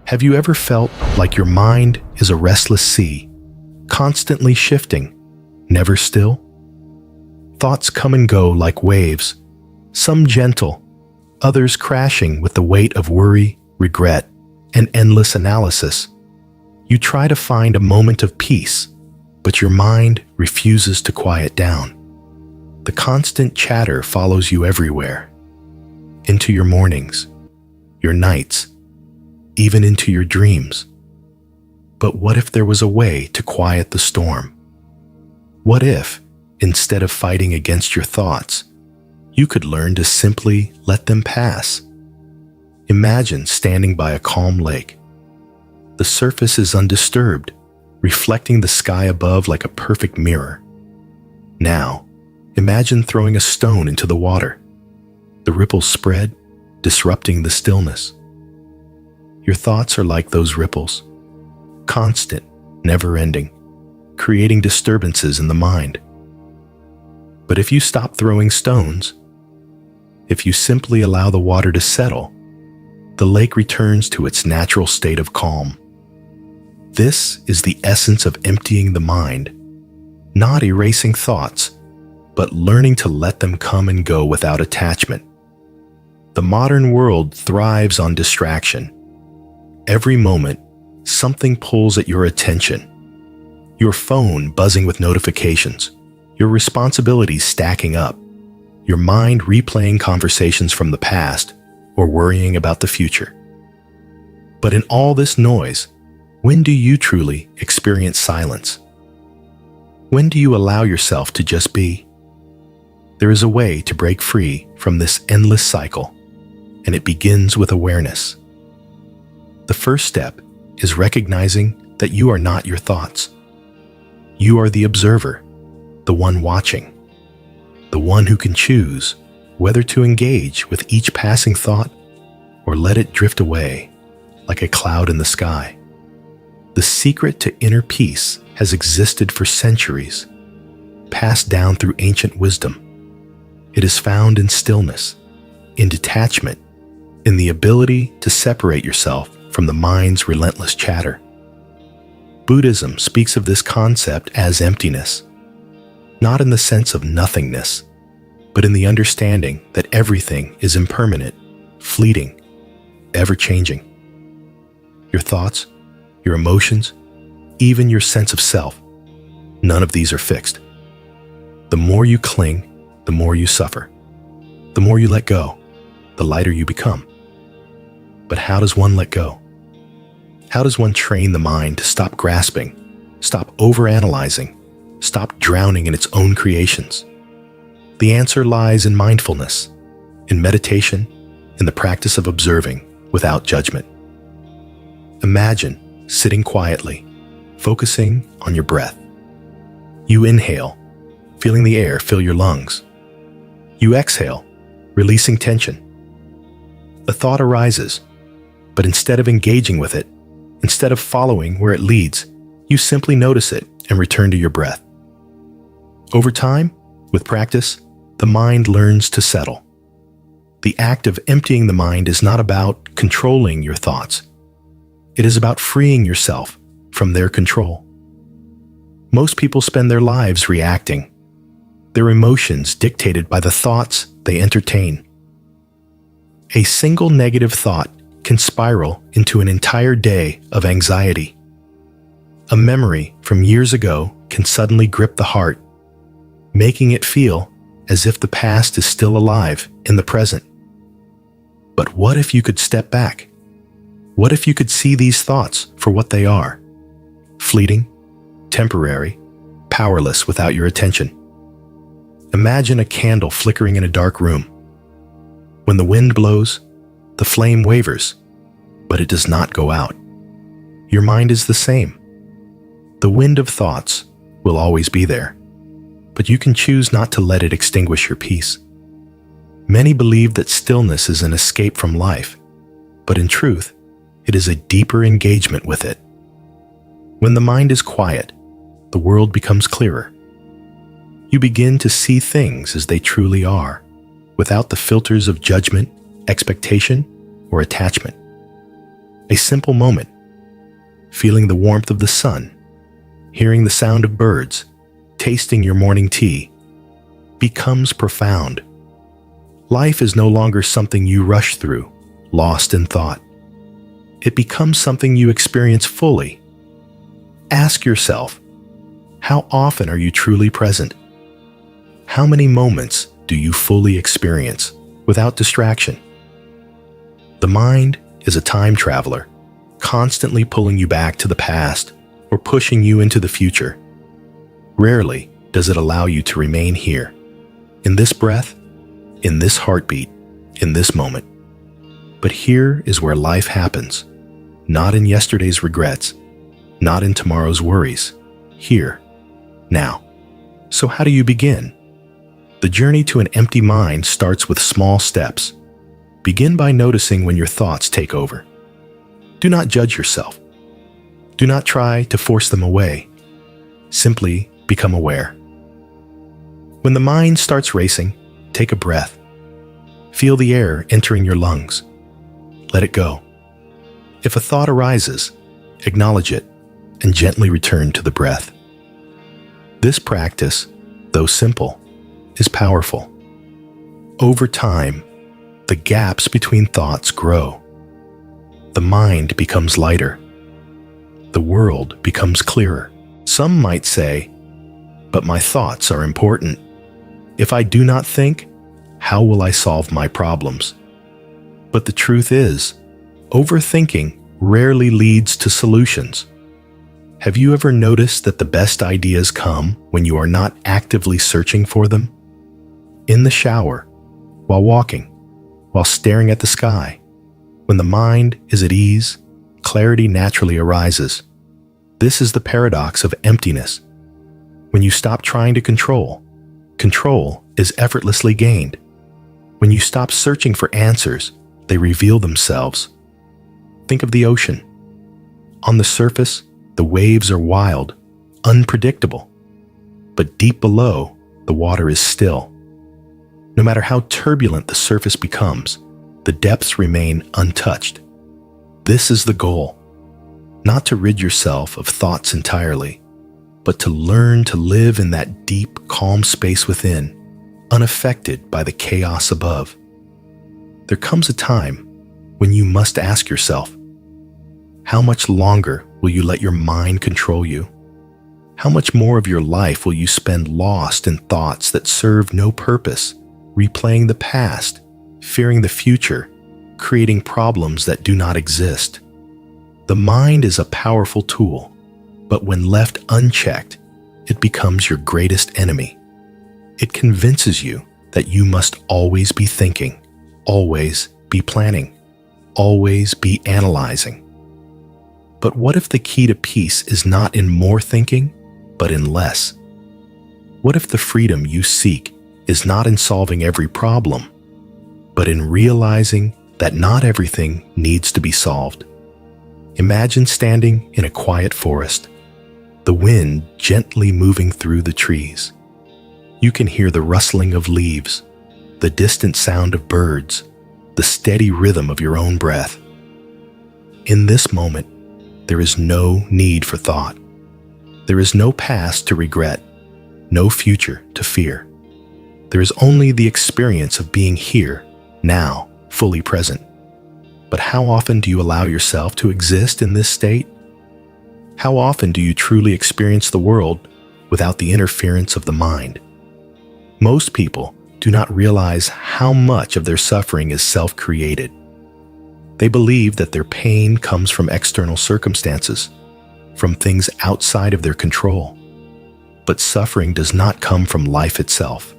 Have you ever felt like your mind is a restless sea, constantly shifting, never still? Thoughts come and go like waves, some gentle, others crashing with the weight of worry, regret, and endless analysis. You try to find a moment of peace, but your mind refuses to quiet down. The constant chatter follows you everywhere, into your mornings, your nights, even into your dreams. But what if there was a way to quiet the storm? What if, instead of fighting against your thoughts, you could learn to simply let them pass? Imagine standing by a calm lake. The surface is undisturbed, reflecting the sky above like a perfect mirror. Now, imagine throwing a stone into the water. The ripples spread, disrupting the stillness. Your thoughts are like those ripples, constant, never-ending, creating disturbances in the mind. But if you stop throwing stones, if you simply allow the water to settle, the lake returns to its natural state of calm. This is the essence of emptying the mind, not erasing thoughts, but learning to let them come and go without attachment. The modern world thrives on distraction. Every moment, something pulls at your attention. Your phone buzzing with notifications, your responsibilities stacking up, your mind replaying conversations from the past or worrying about the future. But in all this noise, when do you truly experience silence? When do you allow yourself to just be? There is a way to break free from this endless cycle, and it begins with awareness. The first step is recognizing that you are not your thoughts. You are the observer, the one watching, the one who can choose whether to engage with each passing thought or let it drift away like a cloud in the sky. The secret to inner peace has existed for centuries, passed down through ancient wisdom. It is found in stillness, in detachment, in the ability to separate yourself from the mind's relentless chatter. Buddhism speaks of this concept as emptiness, not in the sense of nothingness, but in the understanding that everything is impermanent, fleeting, ever-changing. Your thoughts, your emotions, even your sense of self, none of these are fixed. The more you cling, the more you suffer. The more you let go, the lighter you become. But how does one let go? How does one train the mind to stop grasping, stop overanalyzing, stop drowning in its own creations? The answer lies in mindfulness, in meditation, in the practice of observing without judgment. Imagine sitting quietly, focusing on your breath. You inhale, feeling the air fill your lungs. You exhale, releasing tension. A thought arises, but instead of engaging with it, instead of following where it leads, you simply notice it and return to your breath. Over time, with practice, the mind learns to settle. The act of emptying the mind is not about controlling your thoughts. It is about freeing yourself from their control. Most people spend their lives reacting, their emotions dictated by the thoughts they entertain. A single negative thought can spiral into an entire day of anxiety. A memory from years ago can suddenly grip the heart, making it feel as if the past is still alive in the present. But what if you could step back? What if you could see these thoughts for what they are? Fleeting, temporary, powerless without your attention. Imagine a candle flickering in a dark room. When the wind blows, the flame wavers, but it does not go out. Your mind is the same. The wind of thoughts will always be there, but you can choose not to let it extinguish your peace. Many believe that stillness is an escape from life, but in truth, it is a deeper engagement with it. When the mind is quiet, the world becomes clearer. You begin to see things as they truly are, without the filters of judgment, expectation, or attachment. A simple moment, feeling the warmth of the sun, hearing the sound of birds, tasting your morning tea, becomes profound. Life is no longer something you rush through, lost in thought. It becomes something you experience fully. Ask yourself, how often are you truly present? How many moments do you fully experience without distraction? The mind is a time traveler, constantly pulling you back to the past or pushing you into the future. Rarely does it allow you to remain here, in this breath, in this heartbeat, in this moment. But here is where life happens, not in yesterday's regrets, not in tomorrow's worries, here, now. So how do you begin? The journey to an empty mind starts with small steps. Begin by noticing when your thoughts take over. Do not judge yourself. Do not try to force them away. Simply become aware. When the mind starts racing, take a breath. Feel the air entering your lungs. Let it go. If a thought arises, acknowledge it and gently return to the breath. This practice, though simple, is powerful. Over time, the gaps between thoughts grow. The mind becomes lighter. The world becomes clearer. Some might say, but my thoughts are important. If I do not think, how will I solve my problems? But the truth is, overthinking rarely leads to solutions. Have you ever noticed that the best ideas come when you are not actively searching for them? In the shower, while walking, while staring at the sky, when the mind is at ease, clarity naturally arises. This is the paradox of emptiness. When you stop trying to control, control is effortlessly gained. When you stop searching for answers, they reveal themselves. Think of the ocean. On the surface, the waves are wild, unpredictable. But deep below, the water is still. No matter how turbulent the surface becomes, the depths remain untouched. This is the goal. Not to rid yourself of thoughts entirely, but to learn to live in that deep, calm space within, unaffected by the chaos above. There comes a time when you must ask yourself, how much longer will you let your mind control you? How much more of your life will you spend lost in thoughts that serve no purpose, replaying the past, fearing the future, creating problems that do not exist? The mind is a powerful tool, but when left unchecked, it becomes your greatest enemy. It convinces you that you must always be thinking, always be planning, always be analyzing. But what if the key to peace is not in more thinking, but in less? What if the freedom you seek is not in solving every problem, but in realizing that not everything needs to be solved? Imagine standing in a quiet forest, the wind gently moving through the trees. You can hear the rustling of leaves, the distant sound of birds, the steady rhythm of your own breath. In this moment, there is no need for thought. There is no past to regret, no future to fear. There is only the experience of being here, now, fully present. But how often do you allow yourself to exist in this state? How often do you truly experience the world without the interference of the mind? Most people do not realize how much of their suffering is self-created. They believe that their pain comes from external circumstances, from things outside of their control. But suffering does not come from life itself.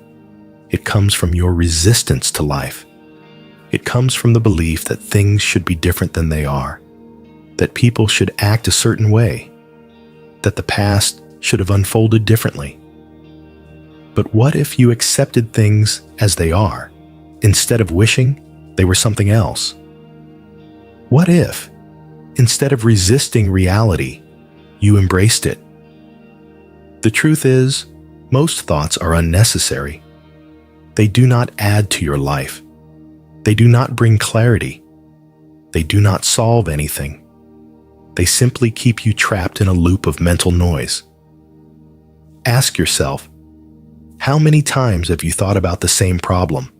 It comes from your resistance to life. It comes from the belief that things should be different than they are, that people should act a certain way, that the past should have unfolded differently. But what if you accepted things as they are, instead of wishing they were something else? What if, instead of resisting reality, you embraced it? The truth is, most thoughts are unnecessary. They do not add to your life. They do not bring clarity. They do not solve anything. They simply keep you trapped in a loop of mental noise. Ask yourself, how many times have you thought about the same problem,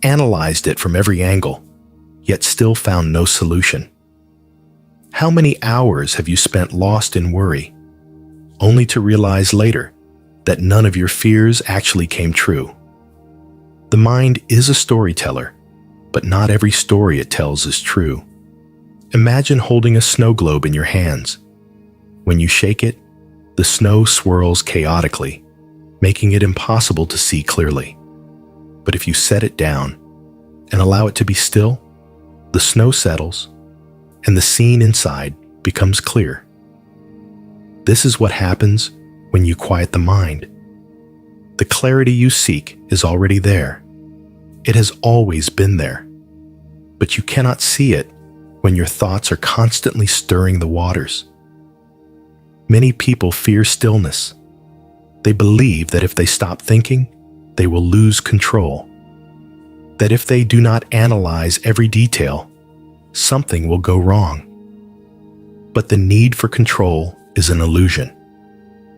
analyzed it from every angle, yet still found no solution? How many hours have you spent lost in worry, only to realize later that none of your fears actually came true? The mind is a storyteller, but not every story it tells is true. Imagine holding a snow globe in your hands. When you shake it, the snow swirls chaotically, making it impossible to see clearly. But if you set it down and allow it to be still, the snow settles and the scene inside becomes clear. This is what happens when you quiet the mind. The clarity you seek is already there. It has always been there. But you cannot see it when your thoughts are constantly stirring the waters. Many people fear stillness. They believe that if they stop thinking, they will lose control. That if they do not analyze every detail, something will go wrong. But the need for control is an illusion.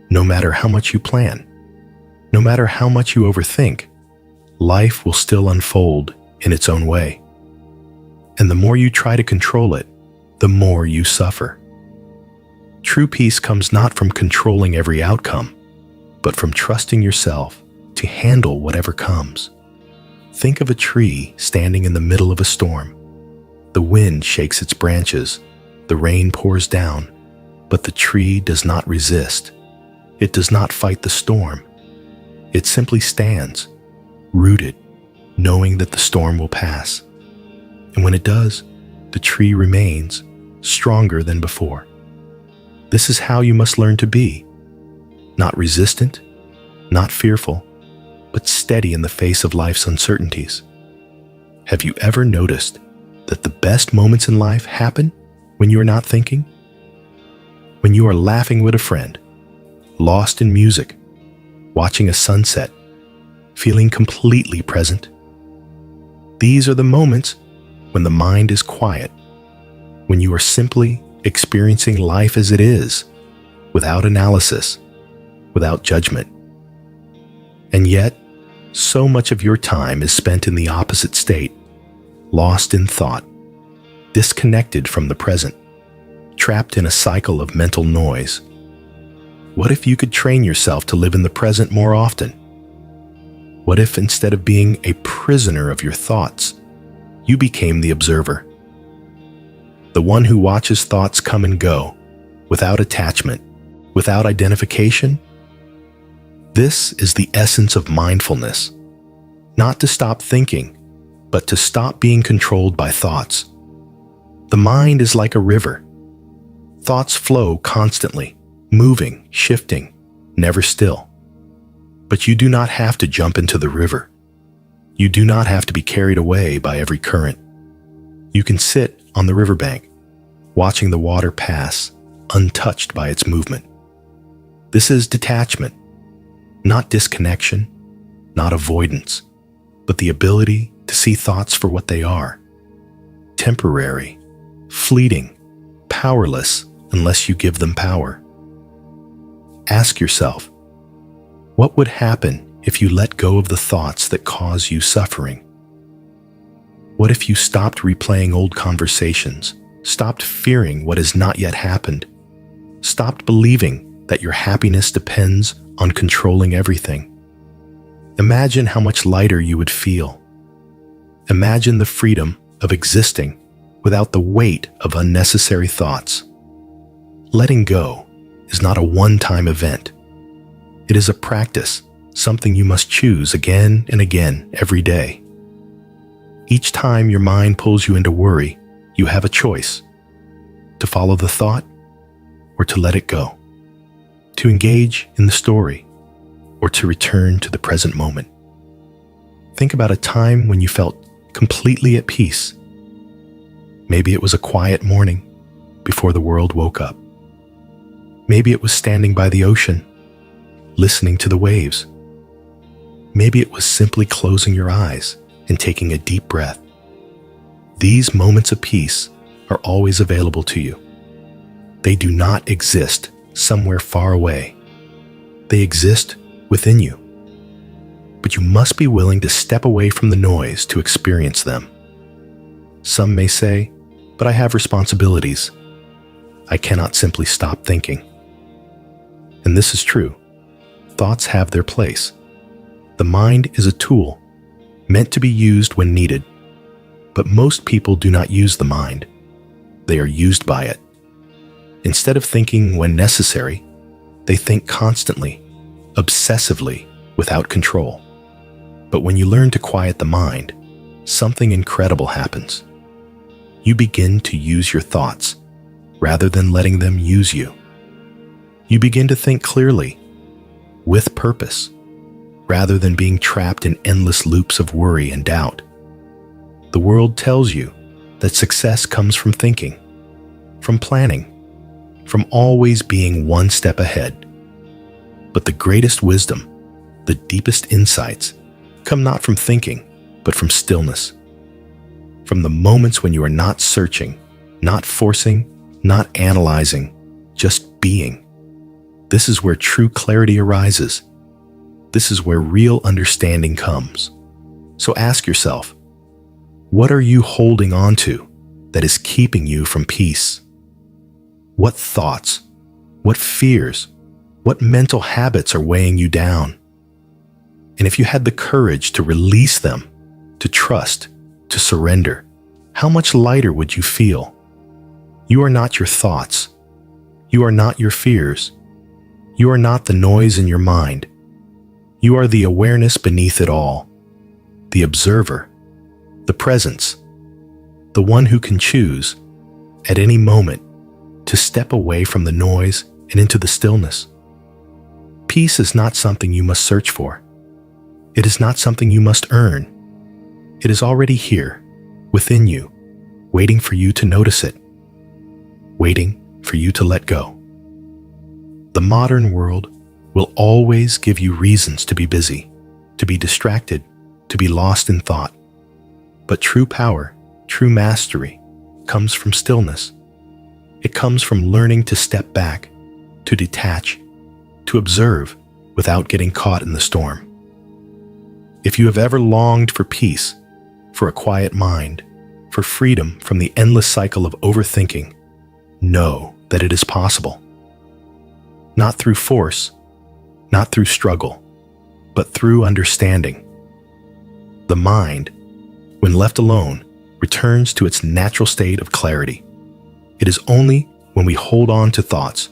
No matter how much you plan, no matter how much you overthink, life will still unfold in its own way. And the more you try to control it, the more you suffer. True peace comes not from controlling every outcome, but from trusting yourself to handle whatever comes. Think of a tree standing in the middle of a storm. The wind shakes its branches, the rain pours down, but the tree does not resist. It does not fight the storm. It simply stands, rooted, knowing that the storm will pass. And when it does, the tree remains stronger than before. This is how you must learn to be. Not resistant, not fearful, but steady in the face of life's uncertainties. Have you ever noticed that the best moments in life happen when you are not thinking? When you are laughing with a friend, lost in music, watching a sunset, feeling completely present. These are the moments when the mind is quiet, when you are simply experiencing life as it is, without analysis, without judgment. And yet, so much of your time is spent in the opposite state, lost in thought, disconnected from the present, trapped in a cycle of mental noise. What if you could train yourself to live in the present more often? What if instead of being a prisoner of your thoughts, you became the observer? The one who watches thoughts come and go, without attachment, without identification? This is the essence of mindfulness. Not to stop thinking, but to stop being controlled by thoughts. The mind is like a river. Thoughts flow constantly, moving, shifting, never still. But you do not have to jump into the river. You do not have to be carried away by every current. You can sit on the riverbank, watching the water pass, untouched by its movement. This is detachment, not disconnection, not avoidance, but the ability to see thoughts for what they are. Temporary, fleeting, powerless unless you give them power. Ask yourself, what would happen if you let go of the thoughts that cause you suffering? What if you stopped replaying old conversations, stopped fearing what has not yet happened, stopped believing that your happiness depends on controlling everything? Imagine how much lighter you would feel. Imagine the freedom of existing without the weight of unnecessary thoughts. Letting go is not a one-time event. It is a practice, something you must choose again and again every day. Each time your mind pulls you into worry, you have a choice: to follow the thought or to let it go, to engage in the story or to return to the present moment. Think about a time when you felt completely at peace. Maybe it was a quiet morning before the world woke up. Maybe it was standing by the ocean, listening to the waves. Maybe it was simply closing your eyes and taking a deep breath. These moments of peace are always available to you. They do not exist somewhere far away. They exist within you. But you must be willing to step away from the noise to experience them. Some may say, "But I have responsibilities. I cannot simply stop thinking." And this is true. Thoughts have their place. The mind is a tool meant to be used when needed. But most people do not use the mind. They are used by it. Instead of thinking when necessary, they think constantly, obsessively, without control. But when you learn to quiet the mind, something incredible happens. You begin to use your thoughts rather than letting them use you. You begin to think clearly, with purpose, rather than being trapped in endless loops of worry and doubt. The world tells you that success comes from thinking, from planning, from always being one step ahead. But the greatest wisdom, the deepest insights, come not from thinking, but from stillness. From the moments when you are not searching, not forcing, not analyzing, just being. This is where true clarity arises. This is where real understanding comes. So ask yourself, what are you holding on to that is keeping you from peace? What thoughts, what fears, what mental habits are weighing you down? And if you had the courage to release them, to trust, to surrender, how much lighter would you feel? You are not your thoughts. You are not your fears. You are not the noise in your mind. You are the awareness beneath it all, the observer, the presence, the one who can choose, at any moment, to step away from the noise and into the stillness. Peace is not something you must search for. It is not something you must earn. It is already here, within you, waiting for you to notice it, waiting for you to let go. The modern world will always give you reasons to be busy, to be distracted, to be lost in thought. But true power, true mastery, comes from stillness. It comes from learning to step back, to detach, to observe without getting caught in the storm. If you have ever longed for peace, for a quiet mind, for freedom from the endless cycle of overthinking, know that it is possible. Not through force, not through struggle, but through understanding. The mind, when left alone, returns to its natural state of clarity. It is only when we hold on to thoughts,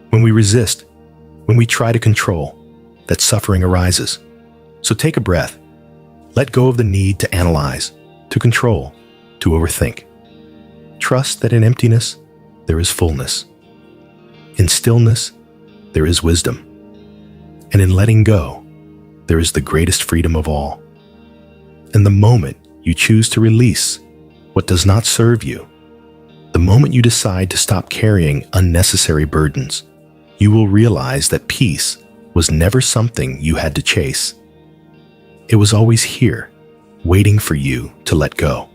when we resist, when we try to control, that suffering arises. So take a breath. Let go of the need to analyze, to control, to overthink. Trust that in emptiness, there is fullness. In stillness, there is wisdom. And in letting go, there is the greatest freedom of all. And the moment you choose to release what does not serve you, the moment you decide to stop carrying unnecessary burdens, you will realize that peace was never something you had to chase. It was always here, waiting for you to let go.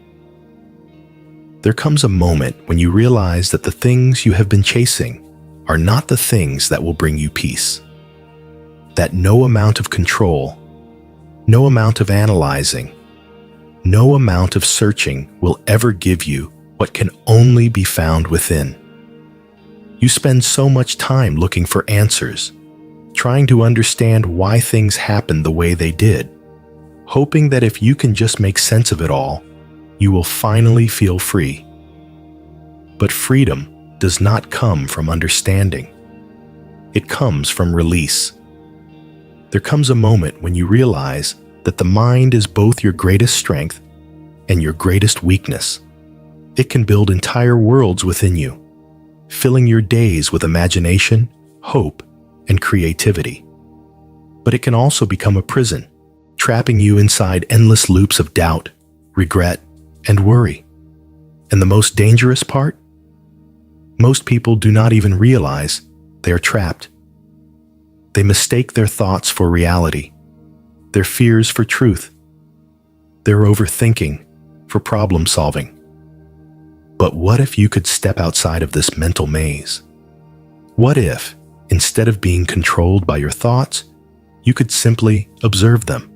There comes a moment when you realize that the things you have been chasing are not the things that will bring you peace. That no amount of control, no amount of analyzing, no amount of searching will ever give you what can only be found within. You spend so much time looking for answers, trying to understand why things happened the way they did, hoping that if you can just make sense of it all, you will finally feel free. But freedom does not come from understanding. It comes from release. There comes a moment when you realize that the mind is both your greatest strength and your greatest weakness. It can build entire worlds within you, filling your days with imagination, hope, and creativity. But it can also become a prison, trapping you inside endless loops of doubt, regret, and worry. And the most dangerous part? Most people do not even realize they are trapped. They mistake their thoughts for reality, their fears for truth, their overthinking for problem solving. But what if you could step outside of this mental maze? What if, instead of being controlled by your thoughts, you could simply observe them,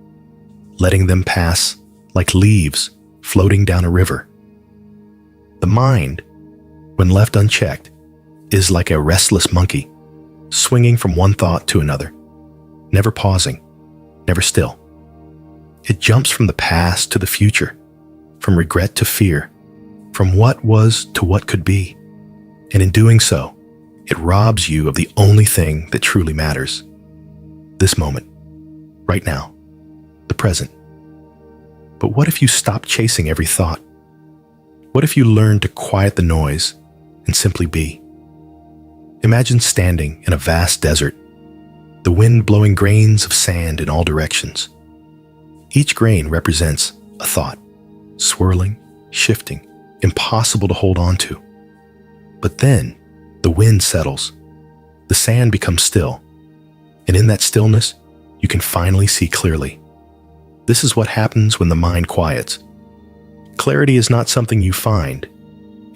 letting them pass like leaves floating down a river? The mind, when left unchecked, is like a restless monkey, swinging from one thought to another, never pausing, never still. It jumps from the past to the future, from regret to fear, from what was to what could be. And in doing so, it robs you of the only thing that truly matters. This moment, right now, the present. But what if you stopped chasing every thought? What if you learned to quiet the noise and simply be? Imagine standing in a vast desert, the wind blowing grains of sand in all directions. Each grain represents a thought, swirling, shifting, impossible to hold on to. But then, the wind settles, the sand becomes still, and in that stillness, you can finally see clearly. This is what happens when the mind quiets. Clarity is not something you find.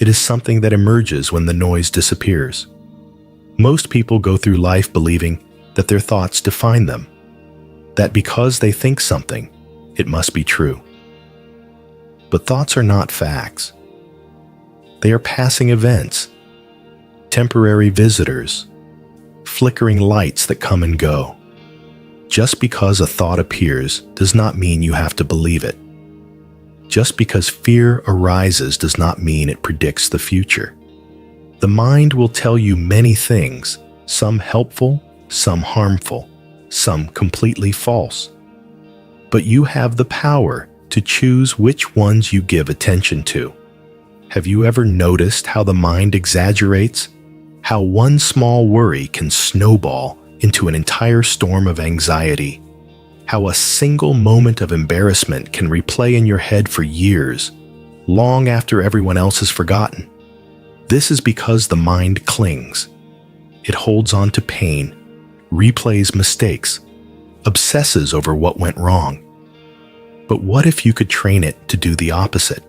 It is something that emerges when the noise disappears. Most people go through life believing that their thoughts define them, that because they think something, it must be true. But thoughts are not facts. They are passing events, temporary visitors, flickering lights that come and go. Just because a thought appears does not mean you have to believe it. Just because fear arises does not mean it predicts the future. The mind will tell you many things, some helpful, some harmful, some completely false. But you have the power to choose which ones you give attention to. Have you ever noticed how the mind exaggerates? How one small worry can snowball into an entire storm of anxiety? How a single moment of embarrassment can replay in your head for years, long after everyone else has forgotten? This is because the mind clings. It holds on to pain, replays mistakes, obsesses over what went wrong. But what if you could train it to do the opposite?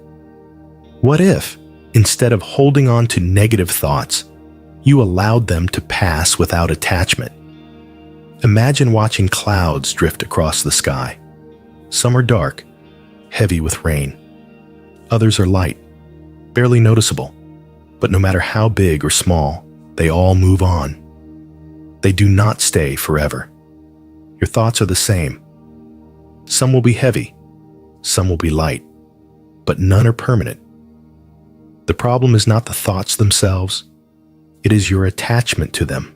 What if, instead of holding on to negative thoughts, you allowed them to pass without attachment? Imagine watching clouds drift across the sky. Some are dark, heavy with rain. Others are light, barely noticeable. But no matter how big or small, they all move on. They do not stay forever. Your thoughts are the same. Some will be heavy, some will be light, but none are permanent. The problem is not the thoughts themselves, it is your attachment to them.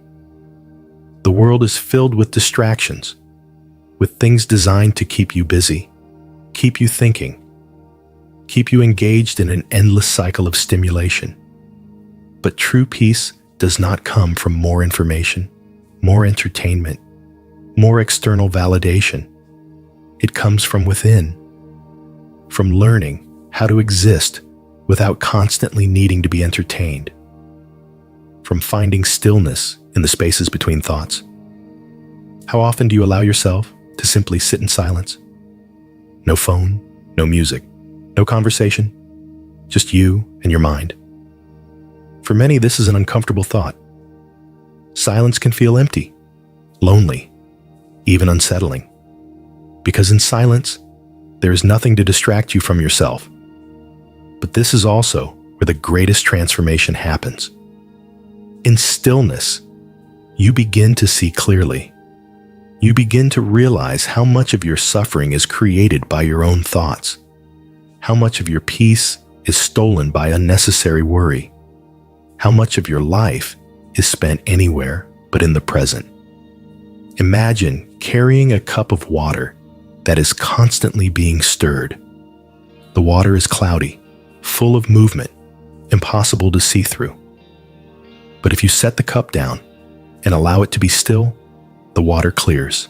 The world is filled with distractions, with things designed to keep you busy, keep you thinking, keep you engaged in an endless cycle of stimulation. But true peace does not come from more information, more entertainment, more external validation. It comes from within, from learning how to exist without constantly needing to be entertained, from finding stillness in the spaces between thoughts. How often do you allow yourself to simply sit in silence? No phone, no music, no conversation, just you and your mind. For many, this is an uncomfortable thought. Silence can feel empty, lonely, even unsettling. Because in silence, there is nothing to distract you from yourself. But this is also where the greatest transformation happens. In stillness, you begin to see clearly. You begin to realize how much of your suffering is created by your own thoughts, how much of your peace is stolen by unnecessary worry, how much of your life is spent anywhere but in the present. Imagine carrying a cup of water that is constantly being stirred. The water is cloudy, full of movement, impossible to see through. But if you set the cup down and allow it to be still, the water clears.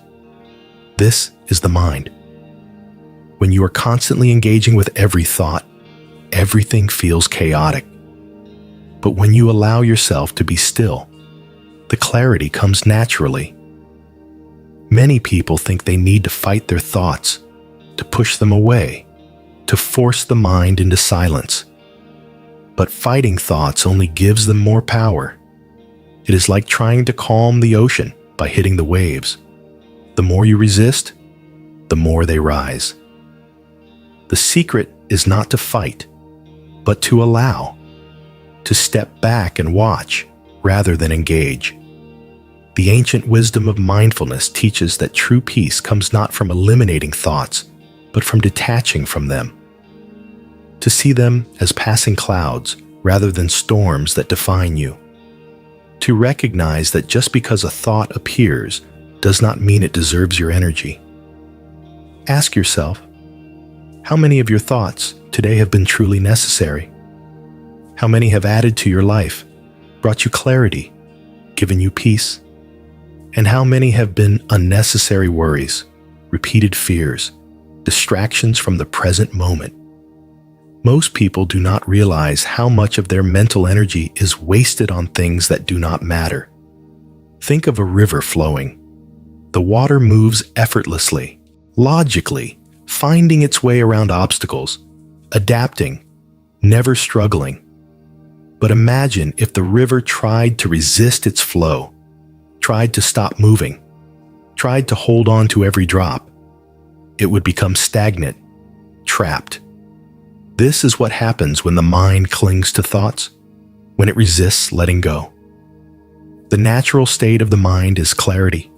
This is the mind. When you are constantly engaging with every thought, everything feels chaotic. But when you allow yourself to be still, the clarity comes naturally. Many people think they need to fight their thoughts, to push them away, to force the mind into silence. But fighting thoughts only gives them more power. It is like trying to calm the ocean by hitting the waves. The more you resist, the more they rise. The secret is not to fight, but to allow, to step back and watch rather than engage. The ancient wisdom of mindfulness teaches that true peace comes not from eliminating thoughts, but from detaching from them. To see them as passing clouds rather than storms that define you. To recognize that just because a thought appears does not mean it deserves your energy. Ask yourself, how many of your thoughts today have been truly necessary? How many have added to your life, brought you clarity, given you peace? And how many have been unnecessary worries, repeated fears, distractions from the present moment? Most people do not realize how much of their mental energy is wasted on things that do not matter. Think of a river flowing. The water moves effortlessly, logically, finding its way around obstacles, adapting, never struggling. But imagine if the river tried to resist its flow, tried to stop moving, tried to hold on to every drop. It would become stagnant, trapped. This is what happens when the mind clings to thoughts, when it resists letting go. The natural state of the mind is clarity,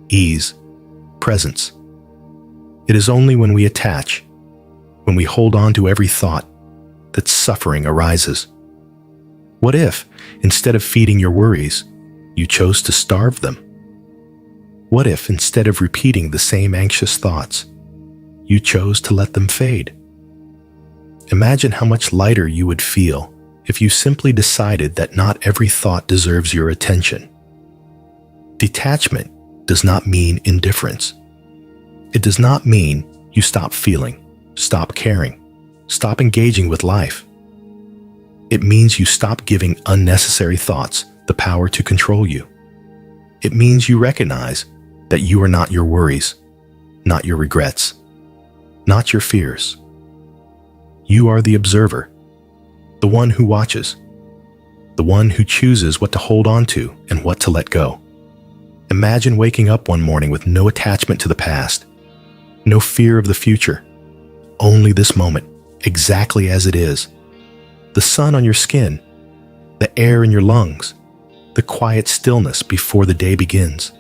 ease, presence. It is only when we attach, when we hold on to every thought, that suffering arises. What if, instead of feeding your worries, you chose to starve them? What if, instead of repeating the same anxious thoughts, you chose to let them fade? Imagine how much lighter you would feel if you simply decided that not every thought deserves your attention. Detachment does not mean indifference. It does not mean you stop feeling, stop caring, stop engaging with life. It means you stop giving unnecessary thoughts the power to control you. It means you recognize that you are not your worries, not your regrets, not your fears. You are the observer, the one who watches, the one who chooses what to hold on to and what to let go. Imagine waking up one morning with no attachment to the past, no fear of the future, only this moment, exactly as it is. The sun on your skin, the air in your lungs, the quiet stillness before the day begins.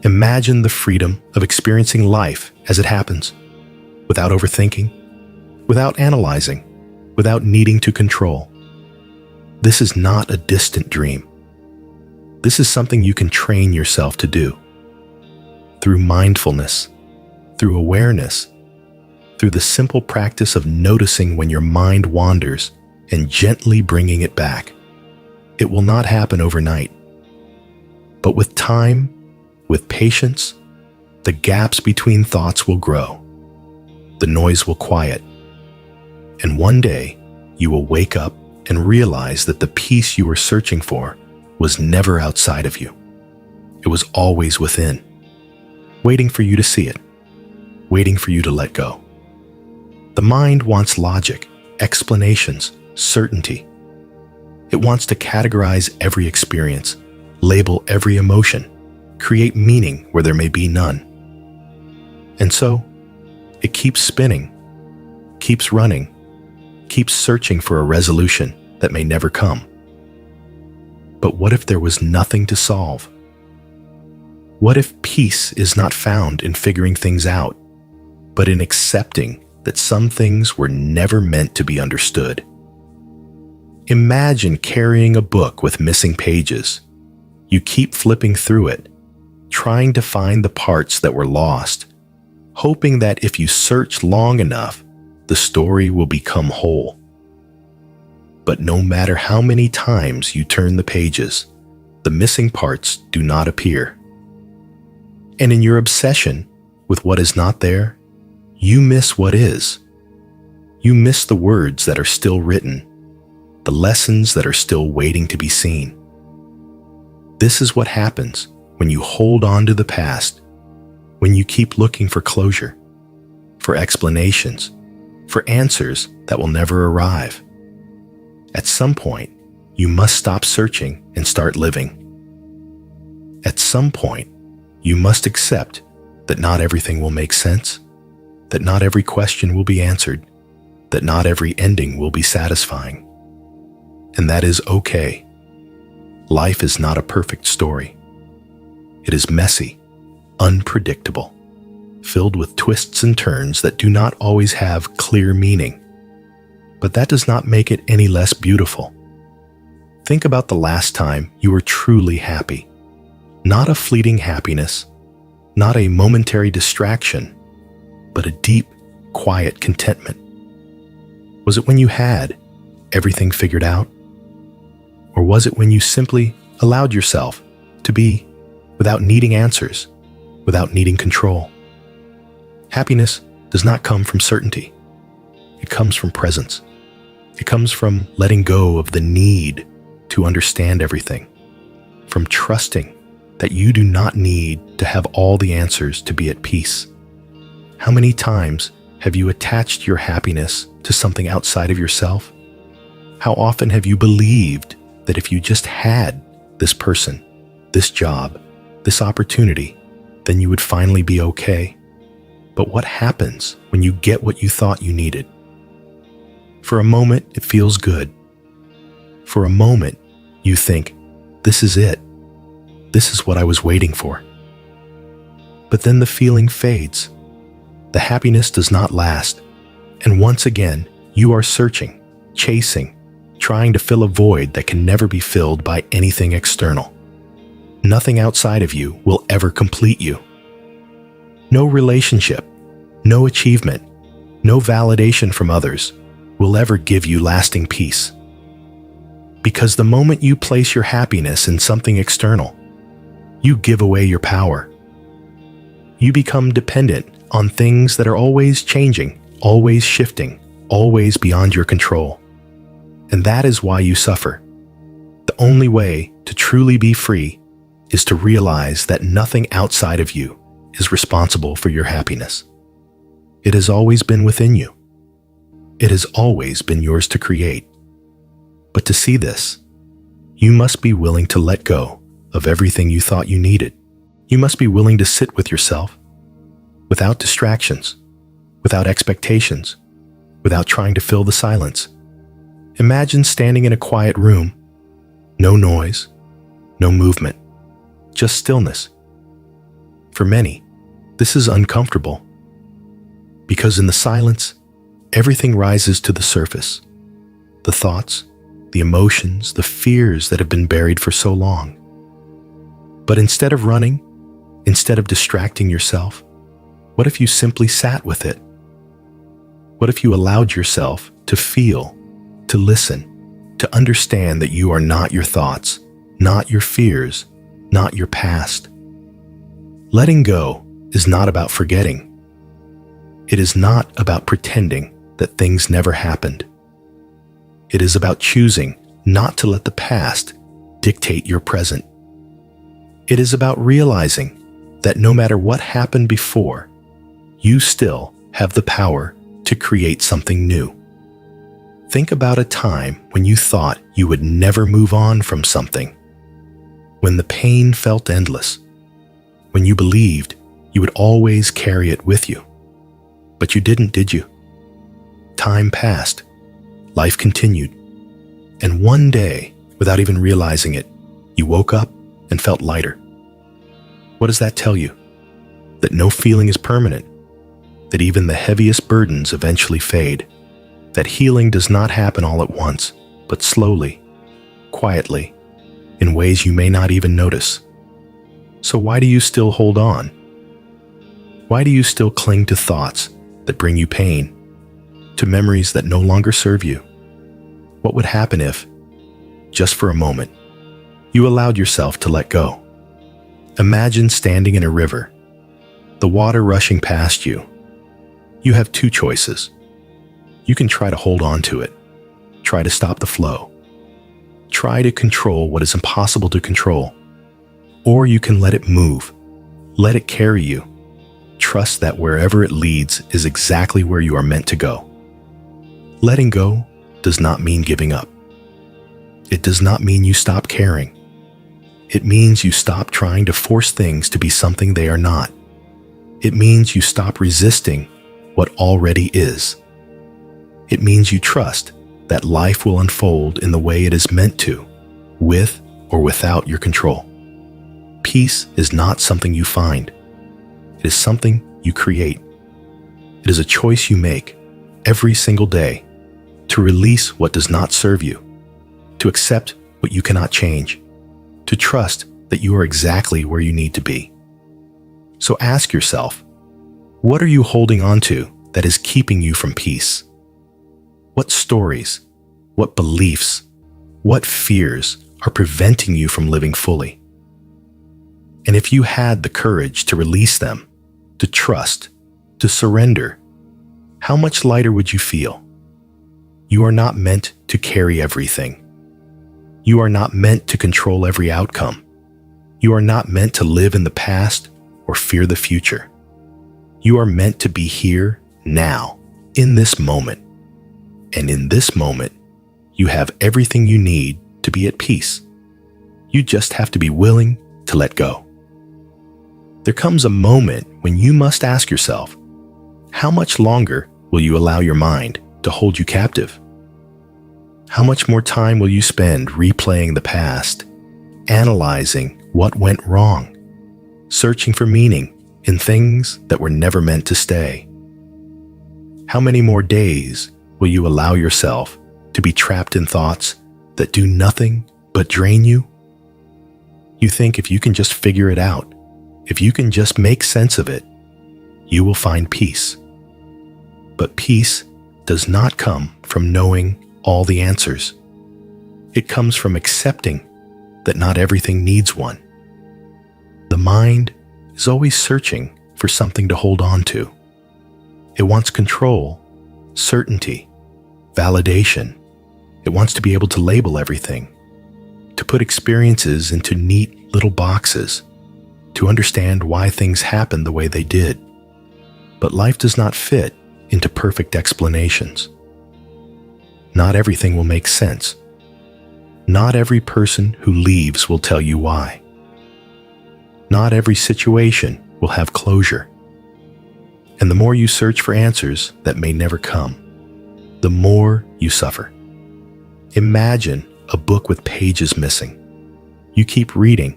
Imagine the freedom of experiencing life as it happens, without overthinking, without analyzing, without needing to control. This is not a distant dream. This is something you can train yourself to do. Through mindfulness, through awareness, through the simple practice of noticing when your mind wanders and gently bringing it back. It will not happen overnight. But with time, with patience, the gaps between thoughts will grow. The noise will quiet. And one day, you will wake up and realize that the peace you were searching for was never outside of you. It was always within, waiting for you to see it, waiting for you to let go. The mind wants logic, explanations, certainty. It wants to categorize every experience, label every emotion, create meaning where there may be none. And so, it keeps spinning, keeps running, keeps searching for a resolution that may never come. But what if there was nothing to solve? What if peace is not found in figuring things out, but in accepting that some things were never meant to be understood? Imagine carrying a book with missing pages. You keep flipping through it, trying to find the parts that were lost, hoping that if you search long enough, the story will become whole. But no matter how many times you turn the pages, the missing parts do not appear. And in your obsession with what is not there, you miss what is. You miss the words that are still written, the lessons that are still waiting to be seen. This is what happens when you hold on to the past, when you keep looking for closure, for explanations, for answers that will never arrive. At some point, you must stop searching and start living. At some point, you must accept that not everything will make sense, that not every question will be answered, that not every ending will be satisfying. And that is okay. Life is not a perfect story. It is messy, unpredictable, filled with twists and turns that do not always have clear meaning. But that does not make it any less beautiful. Think about the last time you were truly happy. Not a fleeting happiness, not a momentary distraction, but a deep, quiet contentment. Was it when you had everything figured out? Or was it when you simply allowed yourself to be without needing answers, without needing control? Happiness does not come from certainty. It comes from presence. It comes from letting go of the need to understand everything, from trusting that you do not need to have all the answers to be at peace. How many times have you attached your happiness to something outside of yourself? How often have you believed that if you just had this person, this job, this opportunity, then you would finally be okay? But what happens when you get what you thought you needed? For a moment, it feels good. For a moment, you think, this is it. This is what I was waiting for. But then the feeling fades. The happiness does not last. And once again, you are searching, chasing, trying to fill a void that can never be filled by anything external. Nothing outside of you will ever complete you. No relationship, no achievement, no validation from others will ever give you lasting peace. Because the moment you place your happiness in something external, you give away your power. You become dependent on things that are always changing, always shifting, always beyond your control. And that is why you suffer. The only way to truly be free is to realize that nothing outside of you is responsible for your happiness. It has always been within you. It has always been yours to create. But to see this, you must be willing to let go of everything you thought you needed. You must be willing to sit with yourself, without distractions, without expectations, without trying to fill the silence. Imagine standing in a quiet room, no noise, no movement, just stillness. For many, this is uncomfortable, because in the silence, everything rises to the surface. The thoughts, the emotions, the fears that have been buried for so long. But instead of running, instead of distracting yourself, what if you simply sat with it? What if you allowed yourself to feel, to listen, to understand that you are not your thoughts, not your fears, not your past? Letting go is not about forgetting. It is not about pretending that things never happened. It is about choosing not to let the past dictate your present. It is about realizing that no matter what happened before, you still have the power to create something new. Think about a time when you thought you would never move on from something, when the pain felt endless, when you believed you would always carry it with you. But you didn't, did you? Time passed. Life continued. And one day, without even realizing it, you woke up and felt lighter. What does that tell you? That no feeling is permanent. That even the heaviest burdens eventually fade. That healing does not happen all at once, but slowly, quietly, in ways you may not even notice. So why do you still hold on? Why do you still cling to thoughts that bring you pain? To memories that no longer serve you? What would happen if, just for a moment, you allowed yourself to let go? Imagine standing in a river, the water rushing past you. You have two choices. You can try to hold on to it, try to stop the flow, try to control what is impossible to control, or you can let it move, let it carry you. Trust that wherever it leads is exactly where you are meant to go. Letting go does not mean giving up. It does not mean you stop caring. It means you stop trying to force things to be something they are not. It means you stop resisting what already is. It means you trust that life will unfold in the way it is meant to, with or without your control. Peace is not something you find. It is something you create. It is a choice you make every single day to release what does not serve you, to accept what you cannot change, to trust that you are exactly where you need to be. So ask yourself, what are you holding on to that is keeping you from peace? What stories, what beliefs, what fears are preventing you from living fully? And if you had the courage to release them, to trust, to surrender, how much lighter would you feel? You are not meant to carry everything. You are not meant to control every outcome. You are not meant to live in the past or fear the future. You are meant to be here now, in this moment. And in this moment, you have everything you need to be at peace. You just have to be willing to let go. There comes a moment when you must ask yourself, how much longer will you allow your mind to hold you captive? How much more time will you spend replaying the past, analyzing what went wrong, searching for meaning in things that were never meant to stay? How many more days will you allow yourself to be trapped in thoughts that do nothing but drain you? You think if you can just figure it out, if you can just make sense of it, you will find peace. But peace does not come from knowing all the answers. It comes from accepting that not everything needs one. The mind is always searching for something to hold on to. It wants control, certainty, validation. It wants to be able to label everything, to put experiences into neat little boxes, to understand why things happened the way they did. But life does not fit into perfect explanations. Not everything will make sense. Not every person who leaves will tell you why. Not every situation will have closure. And the more you search for answers that may never come, the more you suffer. Imagine a book with pages missing. You keep reading,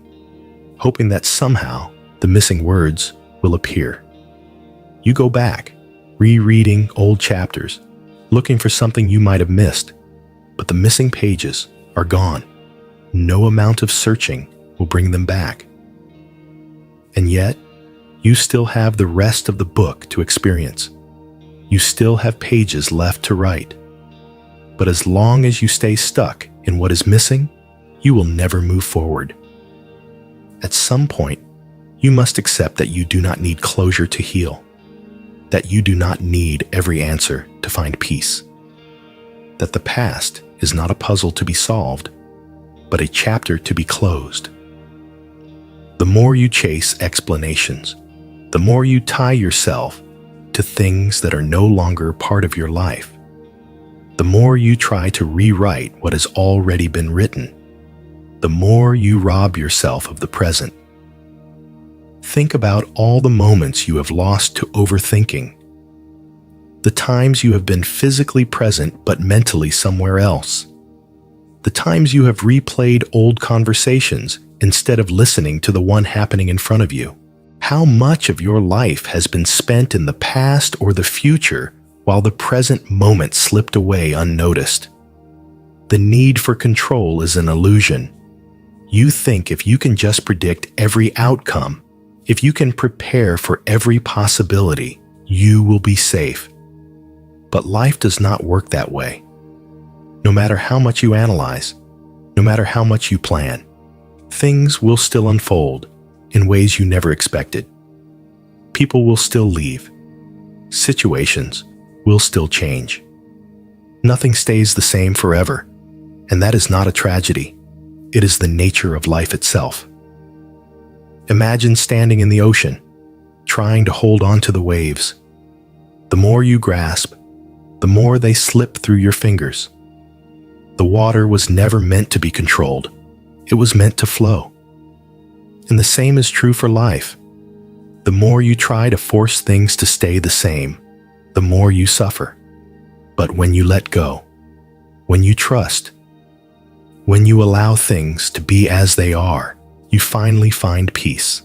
hoping that somehow the missing words will appear. You go back, rereading old chapters, looking for something you might have missed, but the missing pages are gone. No amount of searching will bring them back. And yet, you still have the rest of the book to experience. You still have pages left to write. But as long as you stay stuck in what is missing, you will never move forward. At some point, you must accept that you do not need closure to heal, that you do not need every answer to find peace, that the past is not a puzzle to be solved, but a chapter to be closed. The more you chase explanations, the more you tie yourself to things that are no longer part of your life, the more you try to rewrite what has already been written, the more you rob yourself of the present. Think about all the moments you have lost to overthinking, the times you have been physically present but mentally somewhere else, the times you have replayed old conversations instead of listening to the one happening in front of you. How much of your life has been spent in the past or the future while the present moment slipped away unnoticed? The need for control is an illusion. You think if you can just predict every outcome, if you can prepare for every possibility, you will be safe. But life does not work that way. No matter how much you analyze, no matter how much you plan, things will still unfold in ways you never expected. People will still leave. Situations will still change. Nothing stays the same forever, and that is not a tragedy. It is the nature of life itself. Imagine standing in the ocean, trying to hold on to the waves. The more you grasp, the more they slip through your fingers. The water was never meant to be controlled. It was meant to flow. And the same is true for life. The more you try to force things to stay the same, the more you suffer. But when you let go, when you trust, when you allow things to be as they are, you finally find peace.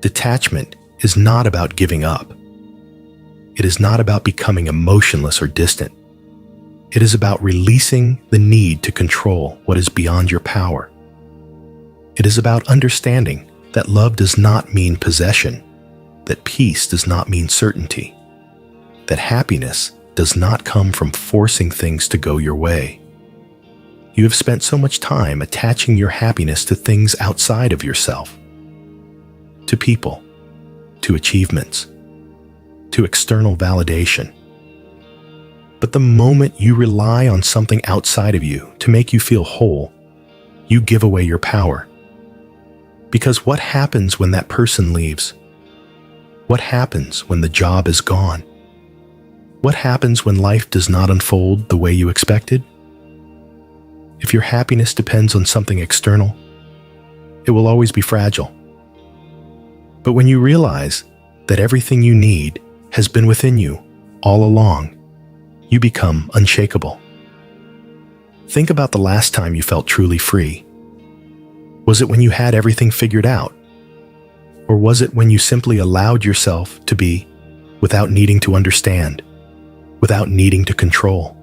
Detachment is not about giving up. It is not about becoming emotionless or distant. It is about releasing the need to control what is beyond your power. It is about understanding that love does not mean possession, that peace does not mean certainty, that happiness does not come from forcing things to go your way. You have spent so much time attaching your happiness to things outside of yourself, to people, to achievements, to external validation. But the moment you rely on something outside of you to make you feel whole, you give away your power. Because what happens when that person leaves? What happens when the job is gone? What happens when life does not unfold the way you expected? If your happiness depends on something external, it will always be fragile. But when you realize that everything you need has been within you all along, you become unshakable. Think about the last time you felt truly free. Was it when you had everything figured out? Or was it when you simply allowed yourself to be without needing to understand, without needing to control?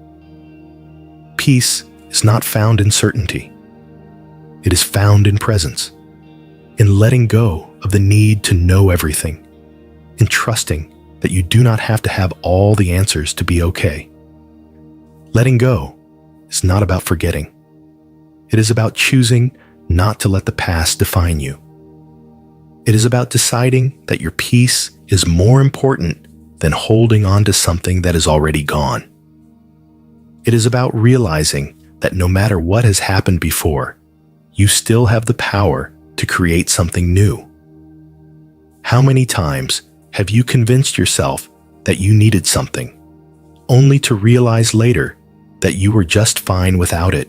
Peace is not found in certainty. It is found in presence, in letting go of the need to know everything, in trusting that you do not have to have all the answers to be okay. Letting go is not about forgetting. It is about choosing not to let the past define you. It is about deciding that your peace is more important than holding on to something that is already gone. It is about realizing that no matter what has happened before, you still have the power to create something new. How many times have you convinced yourself that you needed something, only to realize later that you were just fine without it?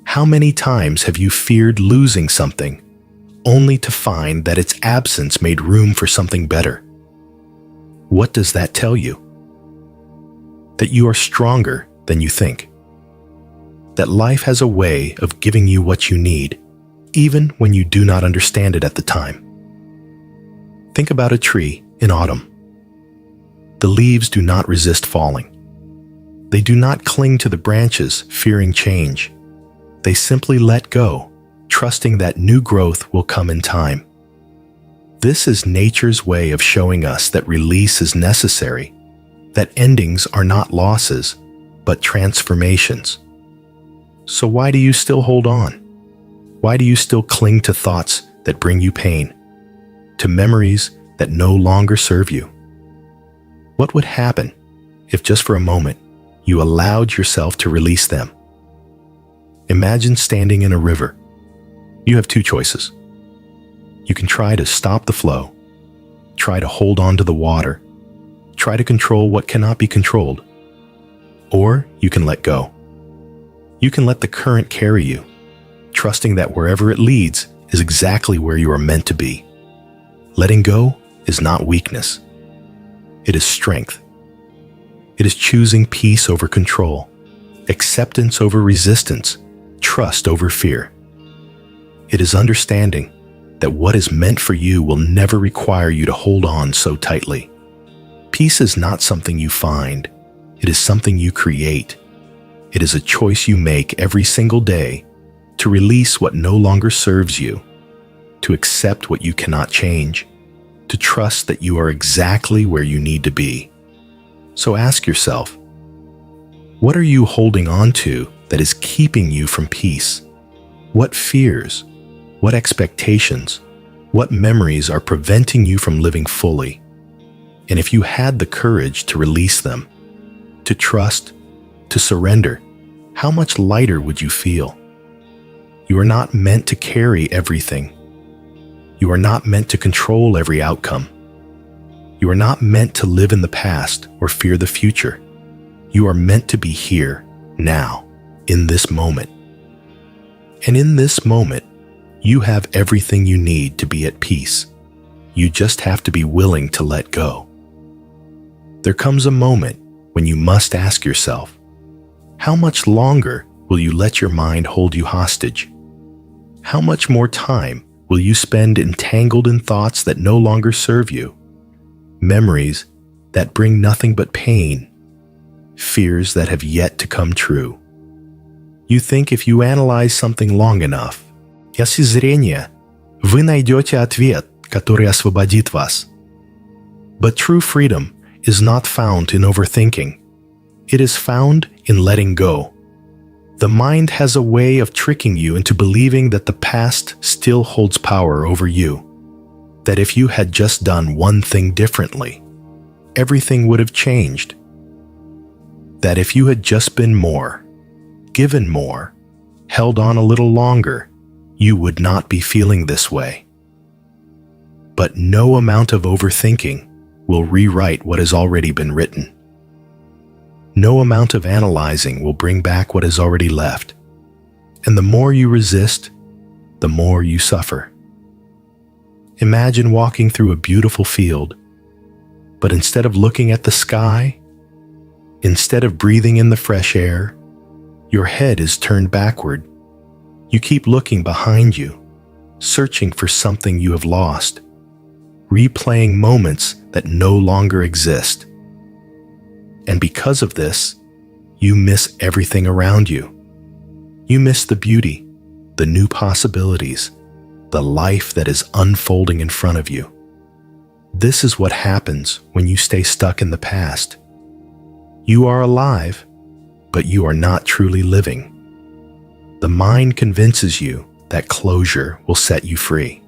How many times have you feared losing something, only to find that its absence made room for something better? What does that tell you? That you are stronger than you think. That life has a way of giving you what you need, even when you do not understand it at the time. Think about a tree in autumn. The leaves do not resist falling. They do not cling to the branches, fearing change. They simply let go, trusting that new growth will come in time. This is nature's way of showing us that release is necessary, that endings are not losses, but transformations. So why do you still hold on? Why do you still cling to thoughts that bring you pain, to memories that no longer serve you? What would happen if just for a moment you allowed yourself to release them? Imagine standing in a river. You have two choices. You can try to stop the flow, try to hold on to the water, try to control what cannot be controlled, or you can let go. You can let the current carry you, trusting that wherever it leads is exactly where you are meant to be. Letting go is not weakness. It is strength. It is choosing peace over control, acceptance over resistance, trust over fear. It is understanding that what is meant for you will never require you to hold on so tightly. Peace is not something you find. It is something you create. It is a choice you make every single day to release what no longer serves you, to accept what you cannot change, to trust that you are exactly where you need to be. So ask yourself, what are you holding on to that is keeping you from peace? What fears, what expectations, what memories are preventing you from living fully? And if you had the courage to release them, to trust, to surrender, how much lighter would you feel? You are not meant to carry everything. You are not meant to control every outcome. You are not meant to live in the past or fear the future. You are meant to be here, now, in this moment. And in this moment, You have everything you need to be at peace. You just have to be willing to let go. There comes a moment when you must ask yourself, how much longer will you let your mind hold you hostage? How much more time will you spend entangled in thoughts that no longer serve you? Memories that bring nothing but pain, fears that have yet to come true. You think if you analyze something long enough, если зрение, вы найдете ответ, который освободит вас. But true freedom is not found in overthinking. It is found in letting go. The mind has a way of tricking you into believing that the past still holds power over you. That if you had just done one thing differently, everything would have changed. That if you had just been more, given more, held on a little longer, you would not be feeling this way. But no amount of overthinking will rewrite what has already been written. No amount of analyzing will bring back what has already left. And the more you resist, the more you suffer. Imagine walking through a beautiful field, but instead of looking at the sky, instead of breathing in the fresh air, your head is turned backward. You keep looking behind you, searching for something you have lost, replaying moments that no longer exist. And because of this, you miss everything around you. You miss the beauty, the new possibilities, the life that is unfolding in front of you. This is what happens when you stay stuck in the past. You are alive, but you are not truly living. The mind convinces you that closure will set you free.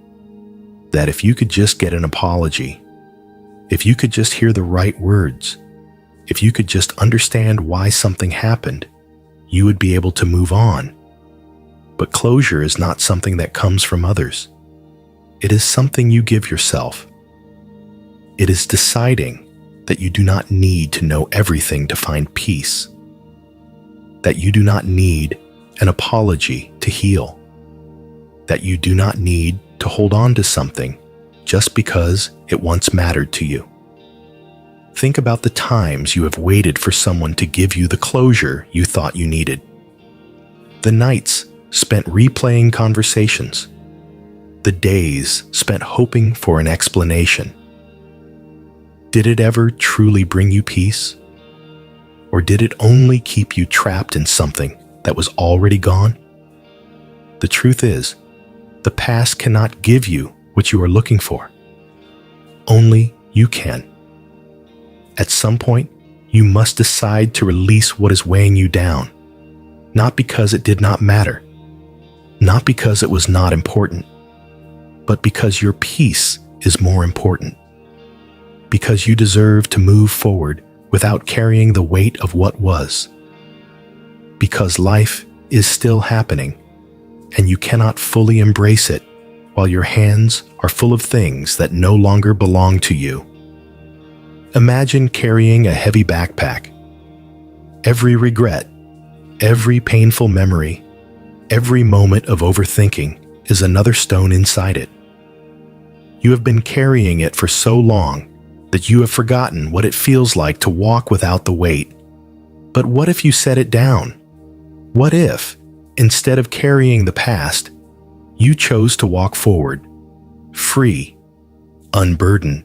That if you could just get an apology, if you could just hear the right words, if you could just understand why something happened, you would be able to move on. But closure is not something that comes from others. It is something you give yourself. It is deciding that you do not need to know everything to find peace. That you do not need an apology to heal. That you do not need to hold on to something just because it once mattered to you. Think about the times you have waited for someone to give you the closure you thought you needed. The nights spent replaying conversations. The days spent hoping for an explanation. Did it ever truly bring you peace? Or did it only keep you trapped in something that was already gone? The truth is, the past cannot give you what you are looking for. Only you can. At some point, you must decide to release what is weighing you down, not because it did not matter, not because it was not important, but because your peace is more important. Because you deserve to move forward without carrying the weight of what was. Because life is still happening, and you cannot fully embrace it while your hands are full of things that no longer belong to you. Imagine carrying a heavy backpack. Every regret, every painful memory, every moment of overthinking is another stone inside it. You have been carrying it for so long that you have forgotten what it feels like to walk without the weight. But what if you set it down? What if, instead of carrying the past, you chose to walk forward, free, unburdened?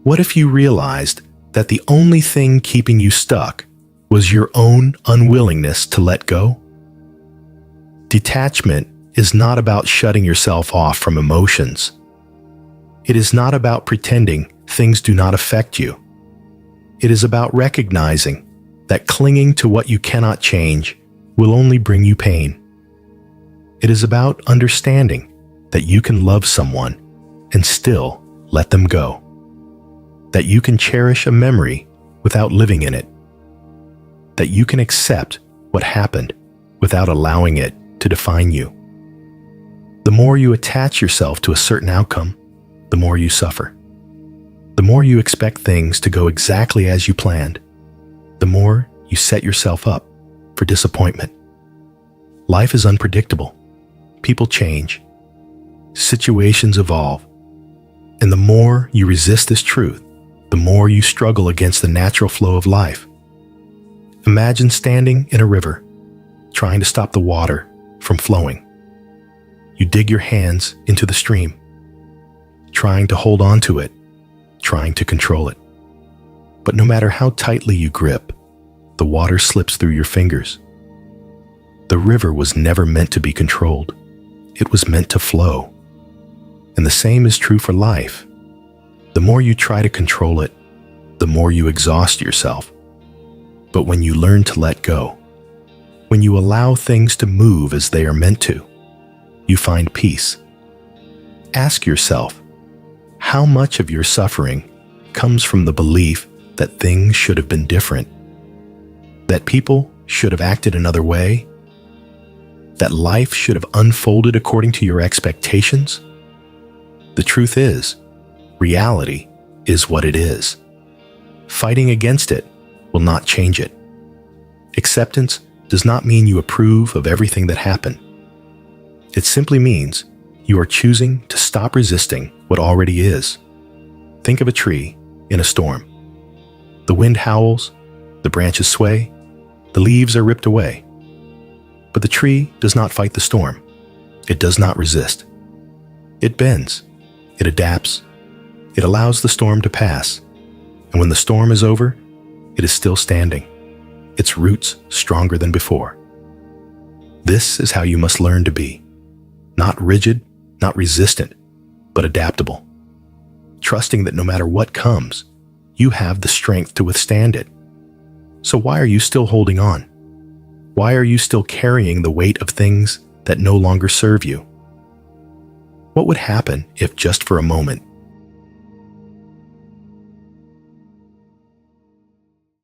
What if you realized that the only thing keeping you stuck was your own unwillingness to let go? Detachment is not about shutting yourself off from emotions. It is not about pretending things do not affect you. It is about recognizing that clinging to what you cannot change will only bring you pain. It is about understanding that you can love someone and still let them go. That you can cherish a memory without living in it. That you can accept what happened without allowing it to define you. The more you attach yourself to a certain outcome, the more you suffer. The more you expect things to go exactly as you planned, the more you set yourself up for disappointment. Life is unpredictable. People change. situations evolve. And the more you resist this truth, the more you struggle against the natural flow of life. Imagine standing in a river, trying to stop the water from flowing. You dig your hands into the stream, trying to hold on to it, trying to control it. But no matter how tightly you grip, the water slips through your fingers. The river was never meant to be controlled. It was meant to flow. And the same is true for life. The more you try to control it, the more you exhaust yourself. But when you learn to let go, when you allow things to move as they are meant to, you find peace. Ask yourself, how much of your suffering comes from the belief that things should have been different? That people should have acted another way? That life should have unfolded according to your expectations? The truth is, reality is what it is. Fighting against it will not change it. Acceptance does not mean you approve of everything that happened. It simply means you are choosing to stop resisting what already is. Think of a tree in a storm. The wind howls, the branches sway, the leaves are ripped away. But the tree does not fight the storm. It does not resist. It bends. It adapts. It allows the storm to pass. And when the storm is over, it is still standing, its roots stronger than before. This is how you must learn to be. Not rigid, not resistant, but adaptable. Trusting that no matter what comes, you have the strength to withstand it. So why are you still holding on? Why are you still carrying the weight of things that no longer serve you? What would happen if just for a moment